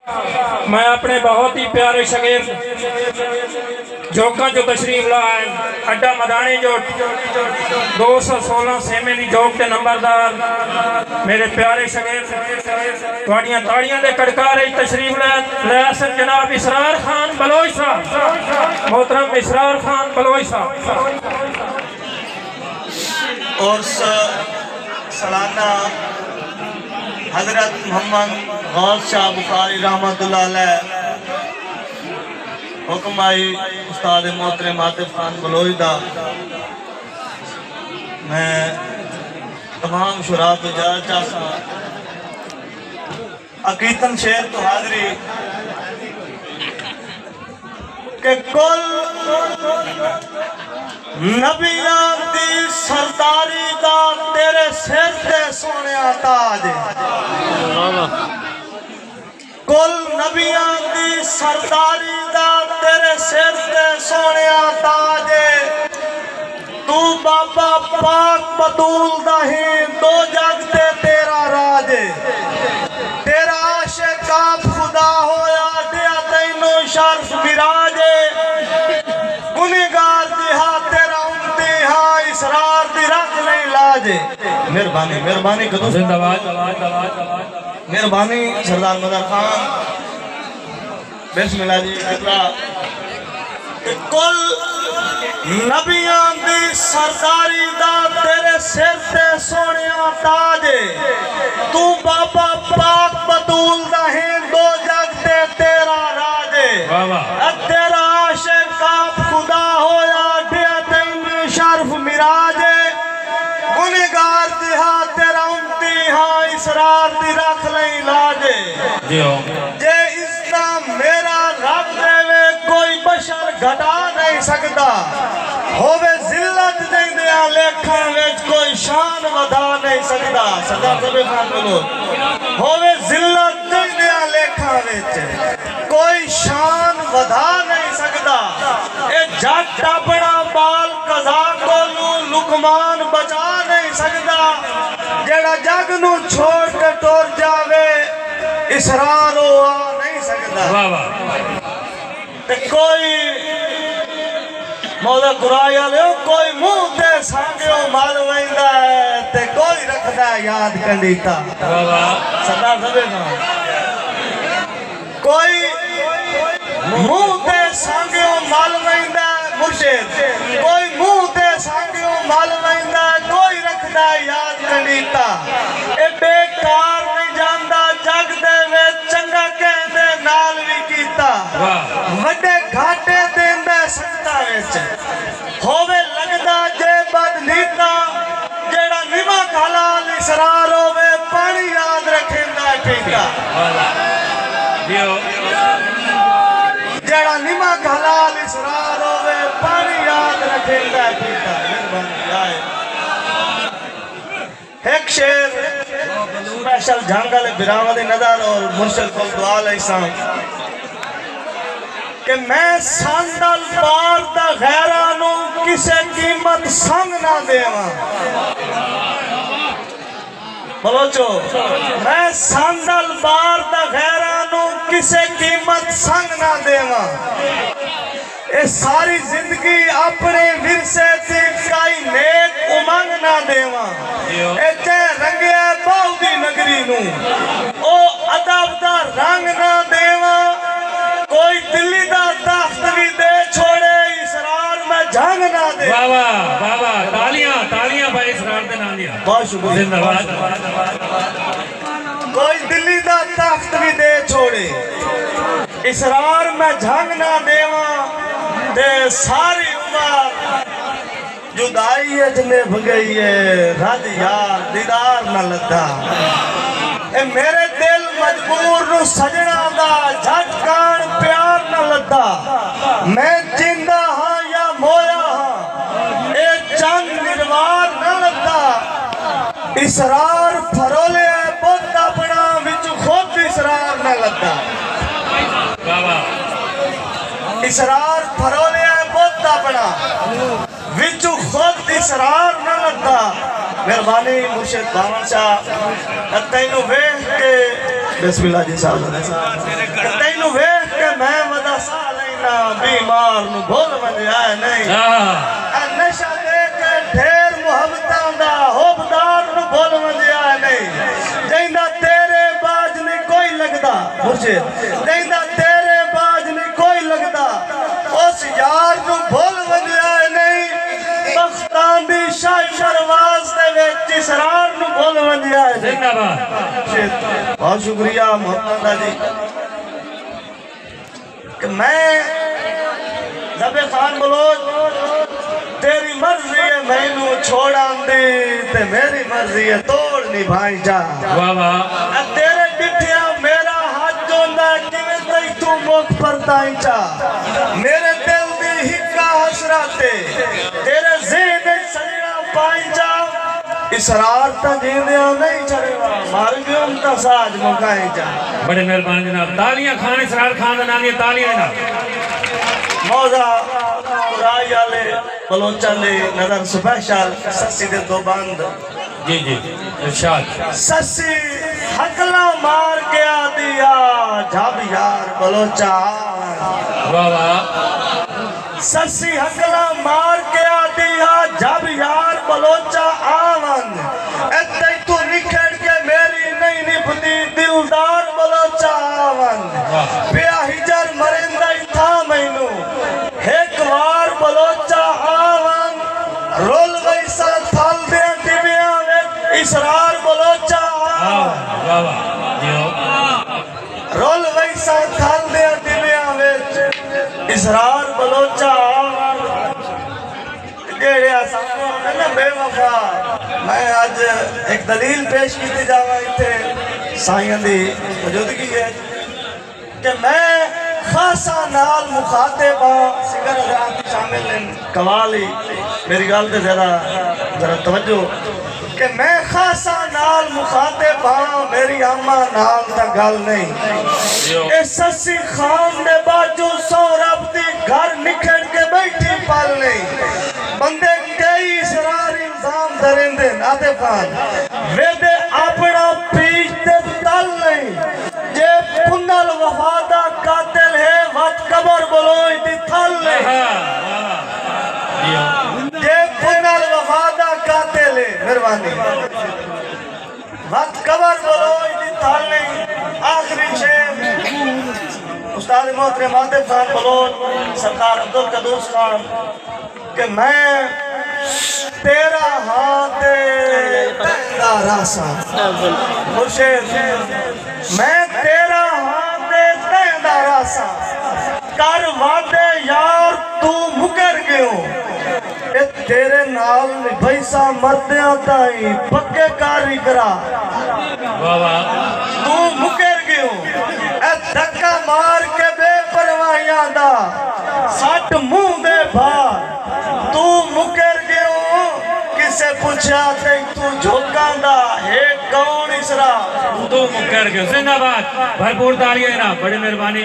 میں اپنے بہت ہی پیارے شاگرد جوکاں جو تشریف لائے اڈا مدانی جو 216 سیمنی جوک کے نمبردار میرے پیارے شاگرد تواڈیاں تاڑیاں دے کڑکارے تشریف لے سن جناب اسرار خان بلوچ صاحب، محترم اسرار خان بلوچ صاحب اور سالانہ حضرت محمد غوث شاہ بخاری رحمت اللہ علیہ حکم آئی استاد محترم عاطف خان بلوچ دا میں تمام شراء تو جا چاہتا عقیدتاً شعر تو حاضری کہ کل نبیان دی سرداری دا تیرے سر تے سونے تاج، کل نبیان دی سرداری دا تیرے سر تے سونے تاج، تو بابا پاک بطول دا ہی دو جگ تے تیرا راج، تیرا عاشق آپ خدا ہویا دیا تینوں شرف براج، گنہگار دیہا تیرا امتہا اسرار دی رکھ نہیں لاج۔ مہربانی مہربانی کدو مہربانی سردار مدر خان بسم اللہ جی اقرا کل نبیان دی سرداری دا تیرے سر تے سونیاں تاج، تو بابا پاک بطول دا ہی دو جگ تے تیرا راج، تیرا عاشق آپ خدا ہویا دیا تینی شرف مراج، گنہگار دیہا تیرا امتہا اسرار دی رکھ لئی لاج، جے اسلام میرا رب دے وے کوئی بشر گھٹا نہیں سکتا، ہووے ذلت دیں دیا لیکھاں ویچ کوئی شان ودا نہیں سکتا، سردار صاحب خان بولو ہووے ذلت دیں دیا لیکھاں ویچ کوئی شان ودا نہیں سکتا، اے جگ ٹاپڑا بال قضا کو لکمان بچا نہیں سکتا، جیڑا جگ نو چھوڑ کے ٹور جاوے اسرار ہو آ نہیں سکتا، کوئی مولا قرآن لے کوئی منہ تے سانگیوں مال ویندہ ہے تے کوئی رکھدا ہے یاد کنڈیتا، سردار صاحب خان کوئی منہ تے سانگیوں مال ویندہ ہے مرشد، کوئی منہ تے سانگیوں مال ویندہ ہے کوئی رکھدا ہے یاد کنڈیتا، اے بیکار نہیں جاندہ جگ دے وے چنگا کہندے نال بھی کیتا، وڈے گھاٹے دیندے سکتا ویچ ہووے لگدا جے بد نیتا، جیڑا نمک حلال اسرار ہووے پانی یاد رکھندہ پیتا، جیڑا نمک حلال اسرار ہووے پانی یاد رکھندہ پیتا۔ ایک شیر سپیشل جھانگل براود نظر اور مرشد کو دعا علیہ السلام کہ میں ساندل پار دا غیرانو کسے قیمت سنگ نہ دیواں، بلوچو میں ساندل پار دا غیرانو کسے قیمت سنگ نہ دیواں، اے ساری زندگی اپنے ورثے تھی کائی نیک امنگ نہ دیواں، اے تے رنگے باؤ دی نگری نو او ادب دا رنگ نہ دیواں، کوئی دلی دا تخت بھی دے چھوڑے اسرار میں جھنگ نہ دے۔ بابا تالیاں بھائی اسرار دے نہ دیا، بہت شکریہ، زندہ باد۔ کوئی دلی دا تخت بھی دے چھوڑے اسرار میں جھنگ نہ دیواں، دے ساری عمر جدائی ہے جنہیں بھگئی ہے رد یار دیدار نہ لتا، اے میرے دل مجبور نو سجنا دا جھٹکان پیار نہ لتا، میں جندہ ہاں یا مویا ہاں اے چند نروار نہ لتا، اسرار پھرولے بہت اپنا وچ خود اسرار نہ لتا، اسرار پھرولے بہت اپنا وچ خود اسرار نہ لتا، مہربانی مرشد باون شاہ تینوں ویکھ کے بسم اللہ جی صاحب تینو ویکھ کے میں ودا سا لینا بیمار نو بھول مجھے آئے نہیں نشہ دے کے ڈھیر محبتاں دا حبدار نو بھول مجھے آئے نہیں جائندہ تیرے باج نہیں کوئی لگدا مرشد جائندہ تیرے باج نہیں کوئی لگدا اس یار نو بھول مجھے آئے نہیں بختان دی شاہ شرواز دے ویچ اسرار نو بھول مجھے آئے نہیں بہت شکریہ محمد جی کہ میں زبِ خان بلوچ تیری مرضی ہے میں نو چھوڑاں دی تے میری مرضی ہے توڑ نہیں بھائی جا تیرے ڈٹھیاں میرا ہاتھ جوندہ کیویں تئی تو موک پر تائیں چا میرے دل دی ہکا حسراتے تیرے ذہن سجنا پائیں چا اسرار تا جیندیاں نہیں چڑھوا مار گیوں تا ساج مکائیں چا بڑے مہربان جناب تالیاں کھان اسرار خان دا نامی تالیاں جناب موضع رائی آلے بلوچہ لے نظر سپیشل سسی دے دو بند جی جی ارشاد سسی حقلا مار گیا دیا جب یار بلوچہ واہ واہ سسی حقلا مار گیا دیا جب یار بلوچہ آون ایتے تو نکھڑ کے میری نہیں نبھتی دلدار بلوچہ آون بیا ہجر مرندہ تھا مینو ایک وار بلوچہ آون رول ویسا تھال دیا ٹیویاں میں اسرار بلوچہ آون رول ویسا تھال دیا ٹیویاں میں اسرار بلوچہ آون کیڑے آسان بے وفا میں آج ایک دلیل پیش کیتے جاوا تھے سائیں دی موجودگی ہے کہ میں خاصا نال مخاطب سگر حضرات شامل ہیں قوالی میری گال تے ذرا توجہ کہ میں خاصا نال مخاطب ہاں میری اما نال تا گل نہیں اے سسی خان دے باجو سو رب دی گھر نکھڑ کے بیٹھی پال نہیں بندے کئی اسرار انسان درندے ناتے خان ویدے اپنا پیش تے تل نہیں جے پنل وفادہ قاتل ہے وقت قبر بلوئی دی تھل نہیں جے پنل وفادہ قاتل ہے مہربانی وقت قبر بلوئی دی تھل نہیں آخری شیف استاد محترم عاطف خان بلوچ سرکار عبدالقدوس خان کہ میں تیرا ہاتھ تیرا راسا مرشد میں تیرا ہاتھ تیرا راسا کر وعدے یار تو مکر گئو اے تیرے نال بھائیسا مردیاں تائیں پکے کاری کرا تو مکر گئو اے دھکا مار کے بے پرواہیاں دا سٹ منہ دے بھار تو مکر گئو کسے پوچھا تے تو جھوکاں دا ہے کون اسرا تو مکر گئو زندہ باد بھرپور تالیاں جناب بڑی مہربانی